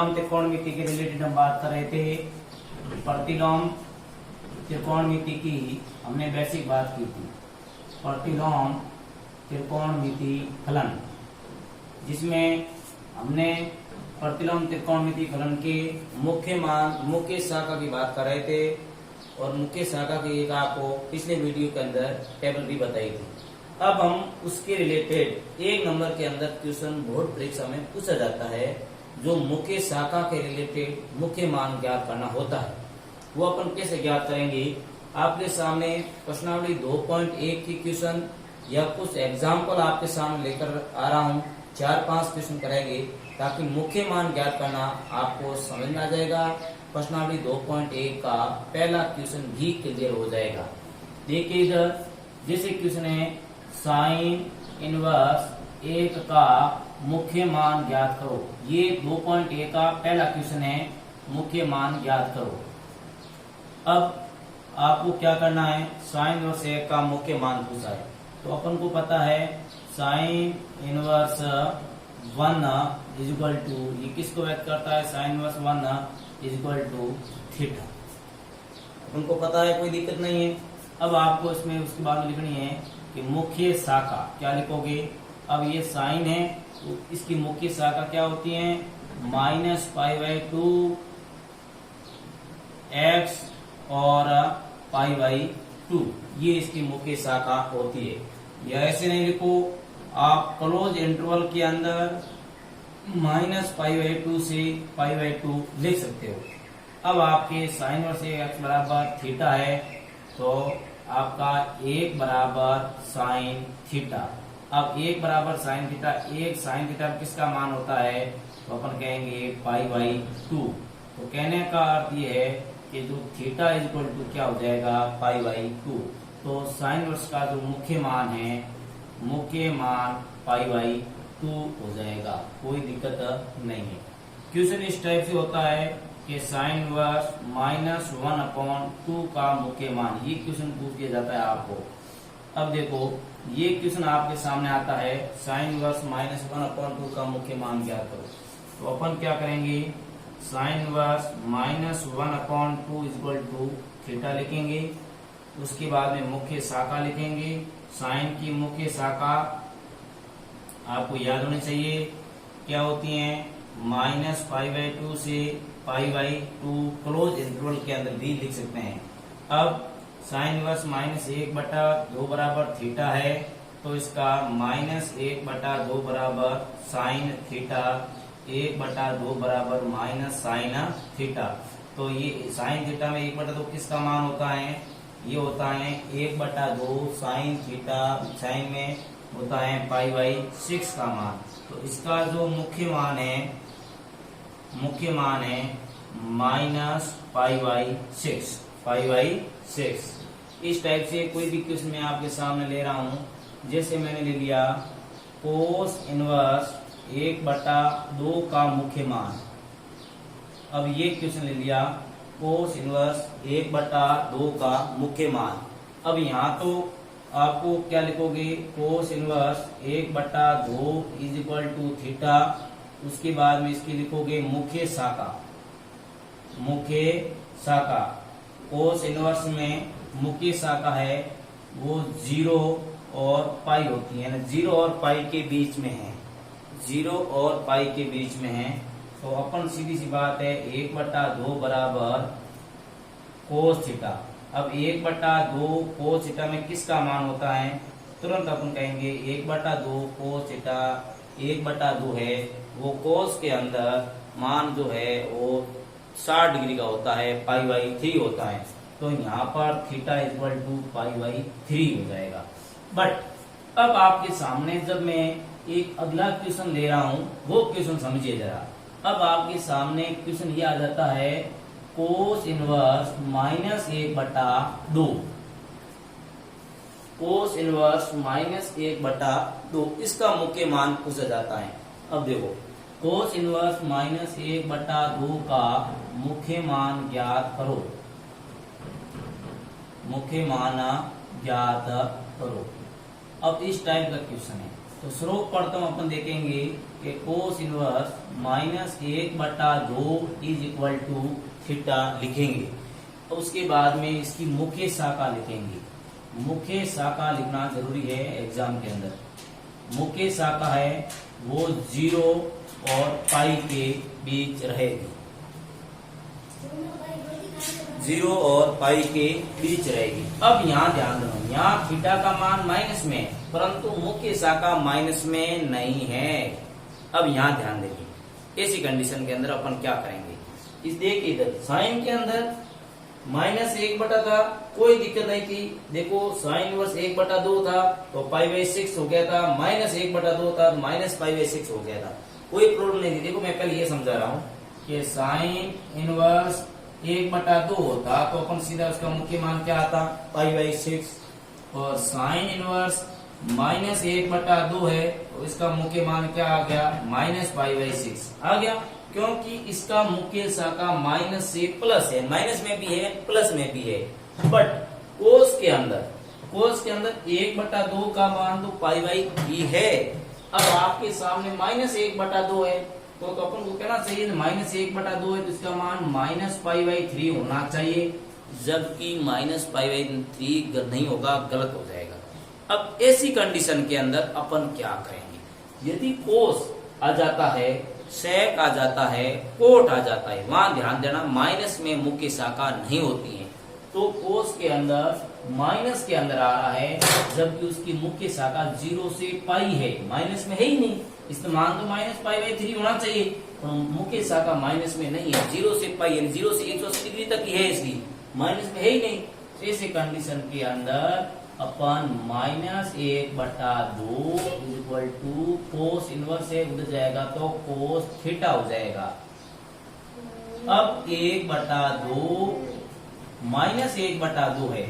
प्रतिलोम त्रिकोणमिति के रिलेटेड हम बात कर रहे थे। प्रतिलोम त्रिकोणमिति की हमने बेसिक बात की थी। प्रतिलोम त्रिकोणमिति फलन, जिसमें हमने प्रतिलोम त्रिकोणमिति फलन के मुख्य मान, मुख्य शाखा की बात कर रहे थे और मुख्य शाखा की एक आपको पिछले वीडियो के अंदर टेबल भी बताई थी। अब हम उसके रिलेटेड एक नंबर के अंदर क्वेश्चन बोर्ड परीक्षा में पूछा जाता है, जो मुख्य शाखा के रिलेटेड मुख्य मान ज्ञात करना होता है। वो अपन कैसे ज्ञात करेंगे? आपके सामने प्रश्नावली 2.1 की क्वेश्चन या कुछ एग्जाम्पल आपके सामने लेकर आ रहा हूँ। 4-5 क्वेश्चन करेंगे ताकि मुख्य मान ज्ञात करना आपको समझ में आ जाएगा। प्रश्नावली 2.1 का पहला क्वेश्चन भी क्लियर हो जाएगा। देखिए इधर जैसे क्वेश्चन है, साइन इनवर्स 1 का मुख्य मान ज्ञात करो। ये 2.1 का पहला क्वेश्चन है, मुख्य मान ज्ञात करो। अब आपको क्या करना है? साइन इनवर्स 1 का मुख्य मान पूछा है, तो अपन को पता है sine inverse 1 is equal to, ये किसको व्यक्त करता है? Sine inverse 1 is equal to theta. उनको पता है, कोई दिक्कत नहीं है। अब आपको इसमें उसके बाद में लिखनी है कि मुख्य शाखा क्या लिखोगे? अब ये साइन है तो इसकी मुख्य शाखा क्या होती है? -π/2 x और π/2, ये इसकी मुख्य शाखा होती है। या ऐसे नहीं लिखो, आप क्लोज इंटरवल के अंदर -π/2 से π/2 लिख सकते हो। अब आपके साइन इनवर्स x बराबर थीटा है, तो आपका 1 बराबर साइन थीटा। अब 1 बराबर साइन थीटा, 1 साइन थीटा किसका मान होता है? तो अपन कहेंगे π/2। तो कहने का अर्थ ये है कि जो थीटा इज इक्वल टू क्या हो जाएगा? π/2। तो साइन इनवर्स का जो मुख्य मान है, मुख्य मान π/2 हो जाएगा, कोई दिक्कत नहीं है। क्वेश्चन इस टाइप से होता है कि साइन इनवर्स -1/2 का मुख्य मान, ये क्वेश्चन पूछ दिया जाता है आपको। अब देखो ये क्वेश्चन आपके सामने आता है, साइन इनवर्स -1/2 का मुख्य मान ज्ञात करो। तो अपन क्या करेंगे? Sine inverse -1/2 is equal to theta लिखेंगे। उसके बाद में मुख्य शाखा लिखेंगे। साइन की मुख्य शाखा आपको याद होनी चाहिए, क्या होती है? -π/2 से π/2, क्लोज इंटरवल के अंदर भी लिख सकते हैं। अब साइन इनवर्स -1/2 बराबर थीटा है, तो इसका -1/2 बराबर साइन थीटा, 1/2 बराबर माइनस साइन थीटा। तो ये साइन थीटा में 1/2 किसका मान होता है? ये होता है 1/2 साइन थीटा, साइन में होता है π/6 का मान। तो इसका जो मुख्य मान है, मुख्य मान है -π/6। इस टाइप से कोई भी क्वेश्चन मैं आपके सामने ले रहा हूं, जैसे मैंने ले लिया कोस इनवर्स 1/2 का मुख्य मान। अब ये क्वेश्चन ले लिया कोस इनवर्स 1/2 का मुख्य मान। अब यहाँ तो आपको क्या लिखोगे? Cos inverse 1/2 is equal to theta. उसके बाद में इसकी लिखोगे मुख्य शाखा, मुख्य शाखा। कोस इनवर्स में मुख्य शाखा है वो 0 और पाई होती है ना, 0 और पाई के बीच में है, 0 और पाई के बीच में है। तो अपन सीधी सी बात है 1/2 बराबर कोस थीटा। अब 1/2 कोस थीटा में किसका मान होता है? तुरंत अपन कहेंगे 1/2 कोस थीटा, 1/2 है वो कोस के अंदर मान जो है वो 60 डिग्री का होता है, π/3 होता है। तो यहाँ पर थीटा इक्वल टू π/3 हो जाएगा। बट अब आपके सामने जब मैं एक अगला क्वेश्चन ले रहा हूं, वो क्वेश्चन समझिए जरा। अब आपके सामने क्वेश्चन ये आ जाता है कोस इनवर्स -1/2, कोस इनवर्स -1/2, इसका मुख्य मान पूछा जाता है। अब देखो कोस इनवर्स -1/2 का मुख्य मान ज्ञात करो, मुख्य मान ज्ञात करो। अब इस टाइप का क्वेश्चन है, तो सर्वप्रथम अपन देखेंगे कि cos inverse -1/2 is equal to theta लिखेंगे। तो उसके बाद में इसकी मुख्य शाखा लिखेंगे। मुख्य शाखा लिखना जरूरी है एग्जाम के अंदर। मुख्य शाखा है वो 0 और पाई के बीच रहेगी। 0 और पाई के बीच रहेगी। अब यहाँ ध्यान दो, यहाँ थीटा का मान माइनस में है, परंतु मुख्य शाखा माइनस में नहीं है। अब यहाँ ध्यान देंगे, ऐसी कंडीशन के अंदर अपन क्या करेंगे। इस देखिए इधर साइन के अंदर -1/, था, कोई दिक्कत नहीं थी। देखो साइन इनवर्स 1/2 था तो π/6 हो गया था, -1/2 था तो -π/6 हो गया था, कोई प्रॉब्लम नहीं थी। देखो मैं कल ये समझा रहा हूँ कि साइन इनवर्स 1/2 होता तो अपन सीधा उसका मुख्य मान क्या आता, π/6, और साइन इनवर्स -1/2 है तो इसका मुख्य मान क्या आ गया, -π/6 आ गया, क्योंकि इसका मुख्य शाखा माइनस से प्लस है, माइनस में भी है प्लस में भी है। बट कोस के अंदर 1/2 का मान तो π/3 है। अब आपके सामने -1/2 है तो अपन को कहना चाहिए -1/2 है तो इसका मान -π/3 होना चाहिए, जबकि -π/3 नहीं होगा, गलत हो जाएगा। अब ऐसी कंडीशन के अंदर अपन क्या करेंगे, यदि कोस आ जाता है, सेक आ जाता है, कोट आ जाता है, वहां ध्यान देना माइनस में मुख्य शाखा नहीं होती है। तो कोस के अंदर माइनस के अंदर आ रहा है, जबकि उसकी मुख्य शाखा 0 से पाई है, माइनस में है ही नहीं, इसका मान तो -π/3 होना चाहिए, तो मुख्य शाखा माइनस में नहीं है, 0 से पाई यानी 0 से 180 डिग्री तक ही है, इसकी माइनस में है ही नहीं। ऐसे कंडीशन के अंदर अपन -1/2 इक्वल टू कोस इनवर्स है, उधर जाएगा तो कोस थीटा हो जाएगा। अब 1/2 -1/2 है,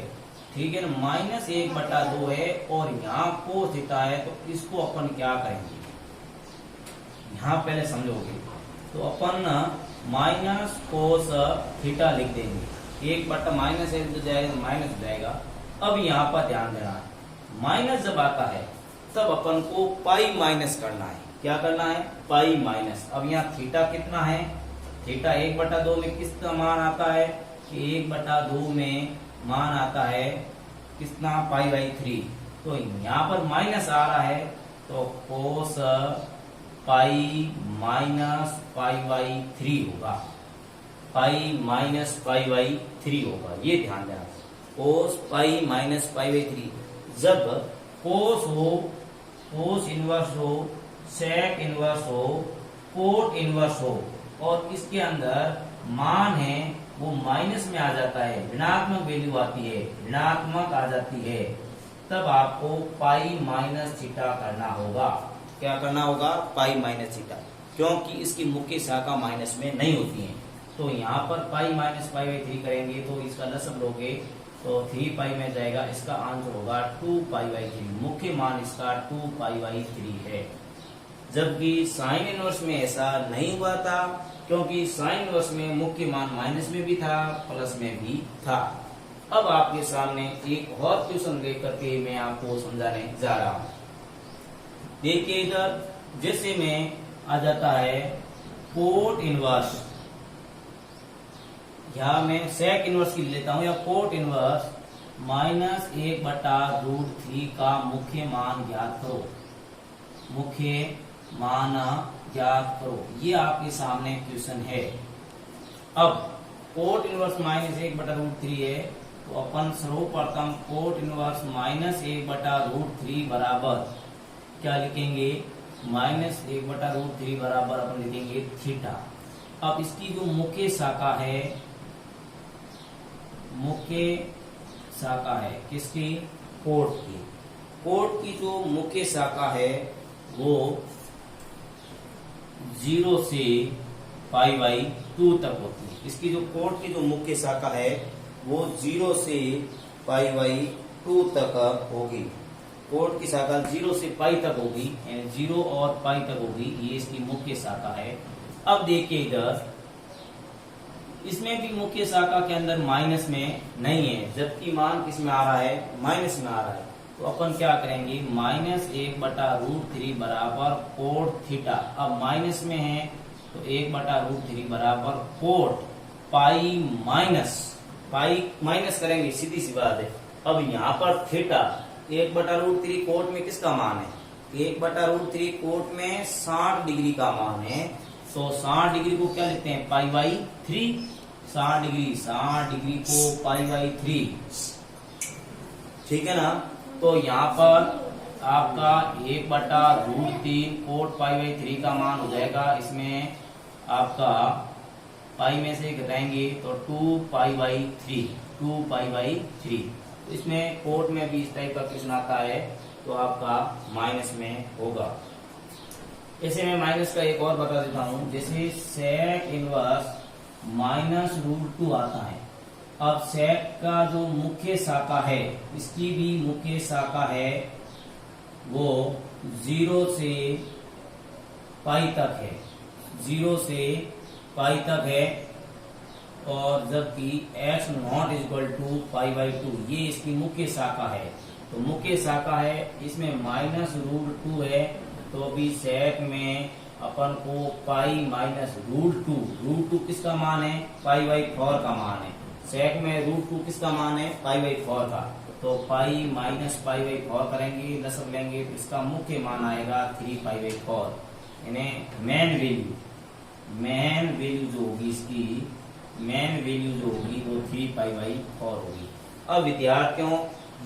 ठीक है ना, -1/2 है और यहाँ कोस थीटा है, तो इसको अपन क्या करेंगे, यहाँ पहले समझोगे तो अपन माइनस कोस थीटा लिख देंगे। 1/- है तो जाएगा माइनस हो जाएगा। अब यहाँ पर ध्यान देना, माइनस जब आता है तब अपन को पाई माइनस करना है। क्या करना है, पाई माइनस। अब यहाँ थीटा कितना है, थीटा 1/2 में किसका मान आता है कि 1/2 में मान आता है कितना, π/3। तो यहाँ पर माइनस आ रहा है तो कोस पाई माइनस π/3 होगा, पाई माइनस π/3 होगा, ये ध्यान देना। कोस पाई माइनस π/3, जब कोस हो, कोस इनवर्स हो, सेक इनवर्स हो, कोट इनवर्स हो और इसके अंदर मान है वो माइनस में आ जाता है, ऋणात्मक वैल्यू आती है, ऋणात्मक आ जाती है, तब आपको पाई माइनस थीटा करना होगा। क्या करना होगा, पाई माइनस थीटा, क्योंकि इसकी मुख्य शाखा माइनस में नहीं होती है। तो यहाँ पर पाई माइनस π/3 करेंगे तो इसका लसब लोगे तो 3 पाई में जाएगा, इसका आंसर होगा 2π/3, मुख्य मान इसका 2π/3 है। जबकि साइन इनवर्स में ऐसा नहीं हुआ था, क्योंकि साइन इनवर्स में मुख्य मान माइनस में भी था प्लस में भी था। अब आपके सामने एक और क्वेश्चन देख करके मैं आपको समझाने जा रहा हूँ। देखिए इधर जैसे में आ जाता है कोट इनवर्स, यहाँ मैं सेक इनवर्स की लेता हूँ, या कोट इनवर्स -1/√3 का मुख्य मान ज्ञात करो, मुख्य मान ज्ञात करो, ये आपके सामने क्वेश्चन है। अब कोट इनवर्स -1/√3 है तो अपन सर्वप्रथम कोट इनवर्स -1/√3 बराबर क्या लिखेंगे, -1/√3 बराबर अपन लिखेंगे थीटा। अब इसकी जो मुख्य शाखा है, मुख्य शाखा है किसकी, कोट की, कोट की जो मुख्य शाखा है वो 0 से π/2 तक होती है। इसकी जो कोट की जो मुख्य शाखा है वो 0 से π/2 तक होगी। कोट की शाखा 0 से पाई तक होगी, यानी 0 और पाई तक होगी, ये इसकी मुख्य शाखा है। अब देखिए इधर इसमें भी मुख्य शाखा के अंदर माइनस में नहीं है, जबकि मान किस में आ रहा है, माइनस में आ रहा है। तो अपन क्या करेंगे, -1/√3 बराबर कोट थीटा। अब माइनस में है तो 1/√3 बराबर कोट पाई माइनस करेंगे, सीधी सी बात है। अब यहाँ पर थीटा 1/√3 कोट में किसका मान है, 1/√3 कोट में 60 डिग्री का मान है। तो 60 डिग्री को क्या लिखते हैं, π/3। 60 डिग्री को π/3, ठीक है ना। तो यहाँ पर आपका 1/√3 कोट π/3 का मान हो जाएगा। इसमें आपका पाई में से घटाएंगे तो 2π/3। इसमें कोट में भी इस टाइप का क्वेश्चन आता है तो आपका माइनस में होगा। ऐसे में माइनस का एक और बता देता हूं, जैसे सेक इनवर्स -√2 आता है। अब सेक का जो मुख्य शाखा है, इसकी भी मुख्य शाखा है वो 0 से पाई तक है, 0 से पाई तक है। और जबकि x0 = π/2 ये इसकी मुख्य शाखा है। तो मुख्य शाखा है, इसमें -√2 है तो भी सेक में अपन को π-√2 किसका मान है, π/4 का मान है। सेक में √2 किसका मान है, π/4 का। तो पाई माइनस π/4 करेंगे, लसब लेंगे तो इसका मुख्य मान आएगा 3π/4। यानी मेन वैल्यू जो होगी, इसकी मेन वैल्यू जो होगी वो 3π/4 होगी। अब विद्यार्थियों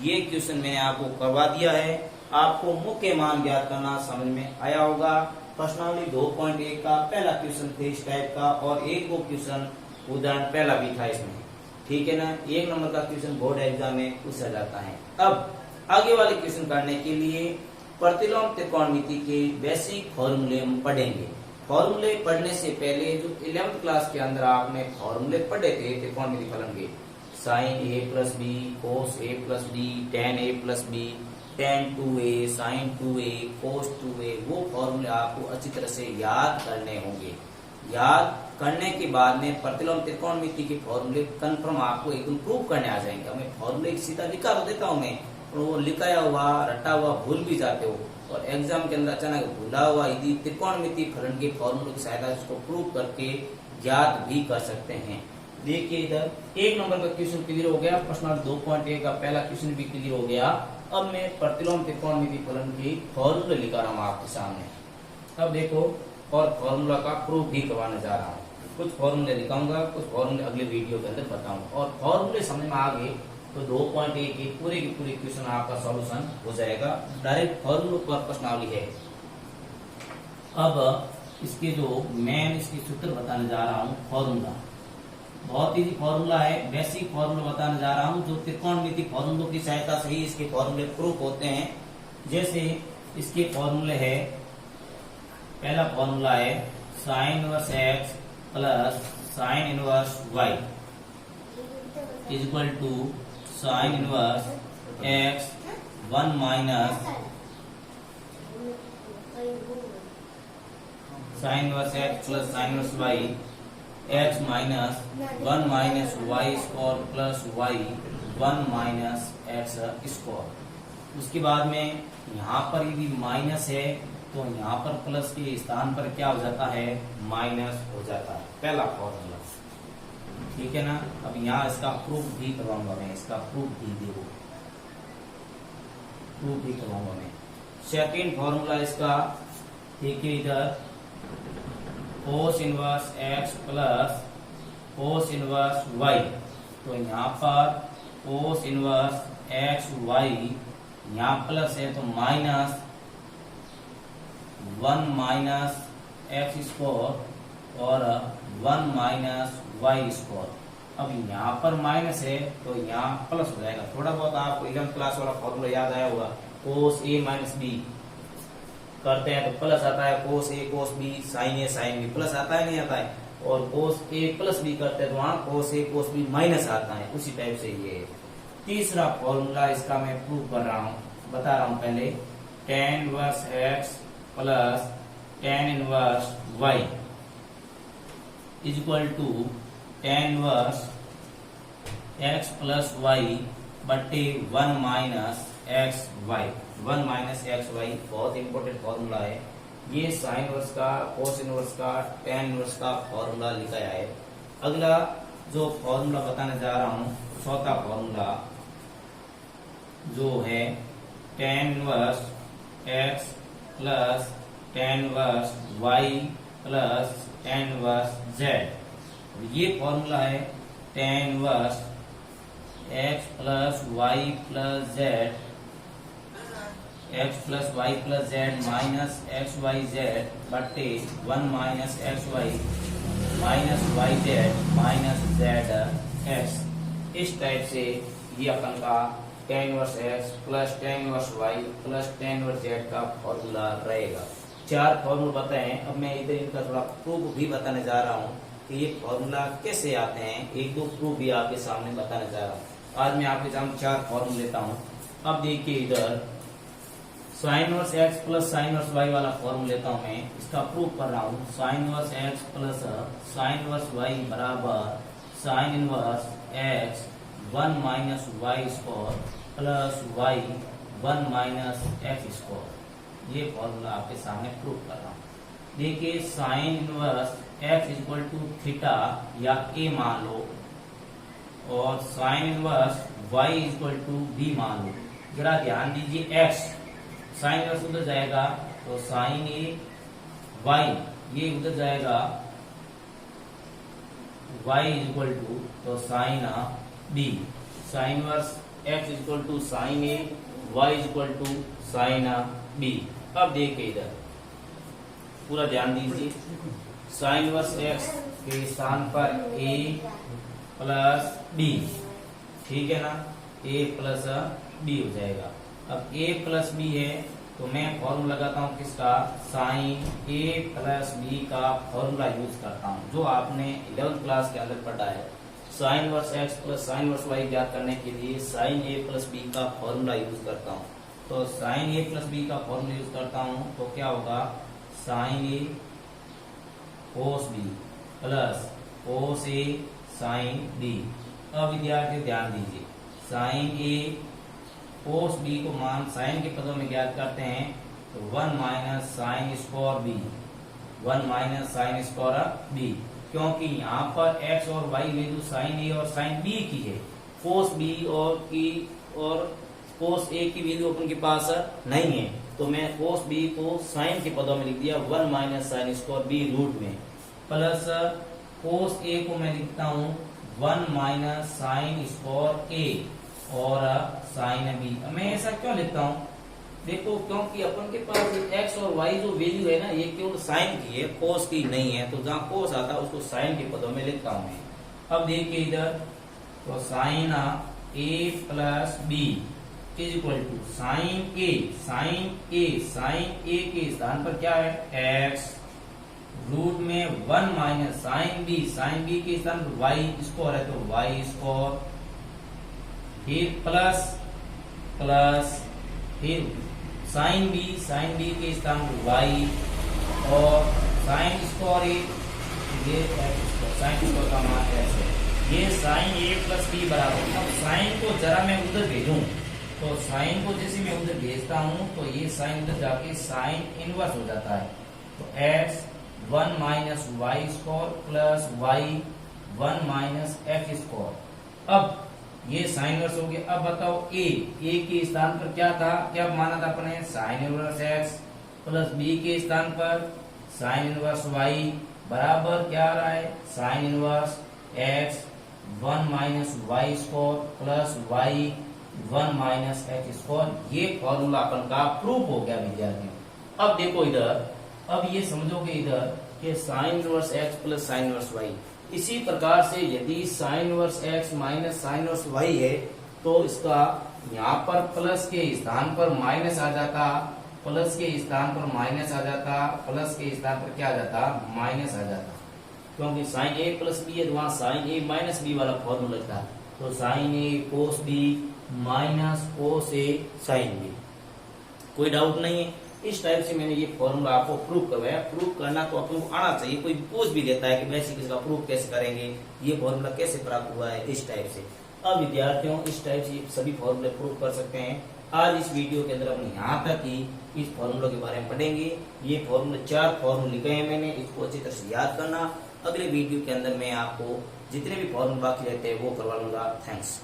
ये क्वेश्चन मैंने आपको करवा दिया है, आपको मुख्य मान ज्ञात करना समझ में आया होगा। प्रश्नावली 2.1 का पहला क्वेश्चन थे इस टाइप का, और एक वो क्वेश्चन उदाहरण पहला भी था इसमें, ठीक है ना। 1 नंबर का क्वेश्चन बोर्ड एग्जाम में पूछा जाता है। अब आगे वाले क्वेश्चन करने के लिए प्रतिलोम त्रिकोणमिति के बेसिक फॉर्मूले हम पढ़ेंगे। फॉर्मूले पढ़ने से पहले जो 11th क्लास के अंदर आपने फॉर्मूले पढ़े थे त्रिकोणमिति फलन के, sin a + b, cos a + b, tan a + b, tan 2a, sin 2a, cos 2a, वो फॉर्मूले आपको अच्छी तरह से याद करने होंगे। याद करने के बाद में प्रतिलोम त्रिकोणमिति के फॉर्मूले कंफर्म आपको एकदम प्रूव करने आ जाएंगे। मैं फॉर्मूले सीधा लिखा तो देता हूँ मैं, और वो लिखाया हुआ रटा हुआ भूल भी जाते हो, और एग्जाम के अंदर अचानक भूला हुआ यदि त्रिकोणमिति फलन के फॉर्मूले की सहायता से उसको प्रूव करके याद भी कर सकते हैं। देखिए इधर 1 नंबर का क्वेश्चन क्लियर हो गया, प्रश्न 2.1 का पहला क्वेश्चन भी क्लियर हो गया। अब मैं प्रतिलोम त्रिकोणमिति फलन की फॉर्मूले लिखा रहा हूँ आपके सामने। अब देखो, और फॉर्मूला का प्रूफ भी करवाने जा रहा हूँ। कुछ फॉर्मूले दिखाऊंगा, कुछ फॉर्मूले अगले वीडियो के अंदर बताऊंगा, और फॉर्मूले समझ में आ गए तो 2.1 के पूरे क्वेश्चन आपका सॉल्यूशन हो जाएगा। डायरेक्ट फॉर्मूले पर प्रश्नावली है। अब इसके जो मैं इसके सूत्र बताने जा रहा हूँ, फॉर्मूला बहुत इजी फॉर्मूला है, बेसिक फॉर्मूला बताने जा रहा हूँ जो त्रिकोणमिति फॉर्मूलों की सहायता से ही इसके फॉर्मूले प्रूफ होते हैं। जैसे इसके फॉर्मूले है, पहला फॉर्मूला है sin 1x + sin 1y = sin 1x 1 - sin 1x + sin 1y x - 1 - y² + y 1 - x²। उसके बाद में यहाँ पर यदि माइनस है तो यहाँ पर प्लस के स्थान पर क्या हो जाता है, माइनस हो जाता है। पहला फॉर्मूला, ठीक है ना। अब यहाँ इसका प्रूफ भी करवाऊंगा मैं, इसका प्रूफ भी देखो, प्रूफ भी करवाऊंगा मैं। सेकंड फॉर्मूला इसका, ठीक है, इधर cos 1x + cos 1y। तो यहाँ पर cos 1xy यहाँ प्लस है तो माइनस 1 - x² और 1 - y²। अब यहाँ पर माइनस है तो यहाँ प्लस हो जाएगा। थोड़ा बहुत आपको 11th क्लास वाला फॉर्मूला याद आया होगा, cos a - b करते हैं तो प्लस आता है, cos a cos b, sin a sin b plus आता है, नहीं आता है। और cos a + b करते हैं तो वहां cos a cos b minus आता है। उसी टाइप से ये तीसरा फॉर्मूला इसका मैं प्रूव कर रहा हूँ, बता रहा हूँ पहले। tan 1x + tan 1y = tan 1x + y/1 - X Y, 1 minus X Y बहुत इंपॉर्टेंट फॉर्मूला है। ये साइन इनवर्स का, कोस इनवर्स का, टेन इनवर्स का फॉर्मूला लिखा है। अगला जो फॉर्मूला बताने जा रहा हूँ, चौथा फॉर्मूला जो है tan inverse X plus tan inverse Y plus tan inverse Z. ये फॉर्मूला है tan inverse X plus Y plus Z, X plus Y plus Z minus X Y Z बटे 1 minus X Y minus Y Z minus Z X. इस type से ये अपन का tan inverse X plus tan inverse Y plus tan inverse Z का formula रहेगा। 4 formula बताए। अब मैं इधर इनका थोड़ा प्रूफ भी बताने जा रहा हूँ कि ये फॉर्मूला कैसे आते हैं। 1-2 प्रूफ भी आपके सामने बताने जा रहा हूँ। आज मैं आपके सामने 4 फॉर्मूला लेता हूँ। अब देखिए इधर sine inverse X plus sine inverse Y वाला फॉर्मूला लेता हूँ। मैं इसका प्रूफ कर रहा हूँ। Sine inverse X plus sine inverse Y बराबर sine inverse X 1 minus Y square plus Y 1 minus X square. ये फॉर्मूला आपके सामने प्रूफ कर रहा हूँ। देखिए sine inverse X equal to theta या ए मान लो और sine inverse Y equal to B मान लो। जरा ध्यान दीजिए, एक्स साइन इनवर्स उधर जाएगा तो साइन ए, वाई ये उधर जाएगा वाई इक्वल टू तो sine B. Sine inverse X equal to sine A, Y equal to sine B. अब देखिए इधर पूरा ध्यान दीजिए, साइन इनवर्स एक्स के स्थान पर ए प्लस बी, ठीक है ना, ए प्लस बी हो जाएगा। अब a प्लस बी है तो मैं फॉर्मूला लगाता हूँ किसका, साइन a प्लस बी का फॉर्मूला यूज करता हूँ जो आपने 11th क्लास के अंदर पढ़ा है। Sine inverse X plus sine inverse Y ज्ञात करने के लिए साइन a प्लस बी का फॉर्मूला यूज करता हूँ। तो साइन a प्लस बी का फॉर्मूला यूज करता हूँ तो क्या होगा, sine a cos B plus cos a sine b। अब विद्यार्थी ध्यान दीजिए, साइन a कोस बी को मान साइन के पदों में ज्ञात करते हैं तो 1 minus sine square B, 1 minus sine square B, क्योंकि यहाँ पर x और y वैल्यू साइन ए और साइन बी की है। कोस बी और कोस ए की वैल्यू अपन के पास नहीं है तो मैं कोस बी को साइन के पदों में लिख दिया 1 minus sine square B root में, प्लस कोस ए को मैं लिखता हूँ 1 माइनस साइन स्क्वायर ए और साइन बी। मैं ऐसा क्यों लिखता हूँ, देखो क्योंकि अपन के पास x और y जो वैल्यू है ना ये केवल साइन की है, कोस की नहीं है। तो जहाँ कोस आता है उसको साइन के पदों में लिखता हूँ मैं। अब देखिए इधर तो sine a plus B is equal to sine A, sine A, sine A के स्थान पर क्या है x रूट में 1 minus sine B, sine B के स्थान पर y स्क्वायर है तो y स्क्वायर, फिर प्लस प्लस फिर साइन बी के स्थान पर y और साइन स्क्वायर ये साइन स्क्वायर का मान है ये साइन ए प्लस बी बराबर। अब साइन को जरा मैं उधर भेजूं तो साइन को जैसे मैं उधर भेजता हूं तो ये साइन उधर जाके साइन इनवर्स हो जाता है। तो x 1 minus Y square plus Y 1 minus X square. अब ये साइन इनवर्स हो गया। अब बताओ a के स्थान पर क्या था, क्या माना था अपने, sign inverse x plus b के स्थान पर साइन इनवर्स y बराबर क्या आ रहा है, sine inverse x 1 minus Y square plus Y 1 minus X square. ये फॉर्मूला अपन का प्रूफ हो गया विद्यार्थियों। अब देखो इधर, अब ये समझोगे इधर कि sign inverse x plus sine inverse y। इसी प्रकार से यदि sign inverse x minus sine inverse y है तो इसका यहाँ पर प्लस के स्थान पर माइनस आ जाता, प्लस के स्थान पर माइनस आ जाता, प्लस के स्थान पर क्या आ जाता, माइनस आ जाता, क्योंकि साइन ए प्लस बी है तो वहां साइन ए माइनस बी वाला फॉर्मूला था। तो साइन ए कोस बी माइनस कोस ए साइन बी। कोई डाउट नहीं है। इस टाइप से मैंने ये फॉर्मूला आपको प्रूव करवाया। प्रूव करना तो आपको आना चाहिए। कोई पूछ भी लेता है कि वैसे इसका प्रूफ कैसे करेंगे, ये फॉर्मूला कैसे प्राप्त हुआ है, इस टाइप से। अब विद्यार्थियों इस टाइप से सभी फॉर्मूले प्रूव कर सकते हैं। आज इस वीडियो के अंदर हमने यहाँ तक ही इस फॉर्मूलों के बारे में पढ़ेंगे। ये फॉर्मूले 4 फॉर्मूले लिखे हैं मैंने, इसको अच्छी तरह से याद करना। अगले वीडियो के अंदर मैं आपको जितने भी फॉर्मूले बाकी रहते हैं वो करवा लूंगा। थैंक्स।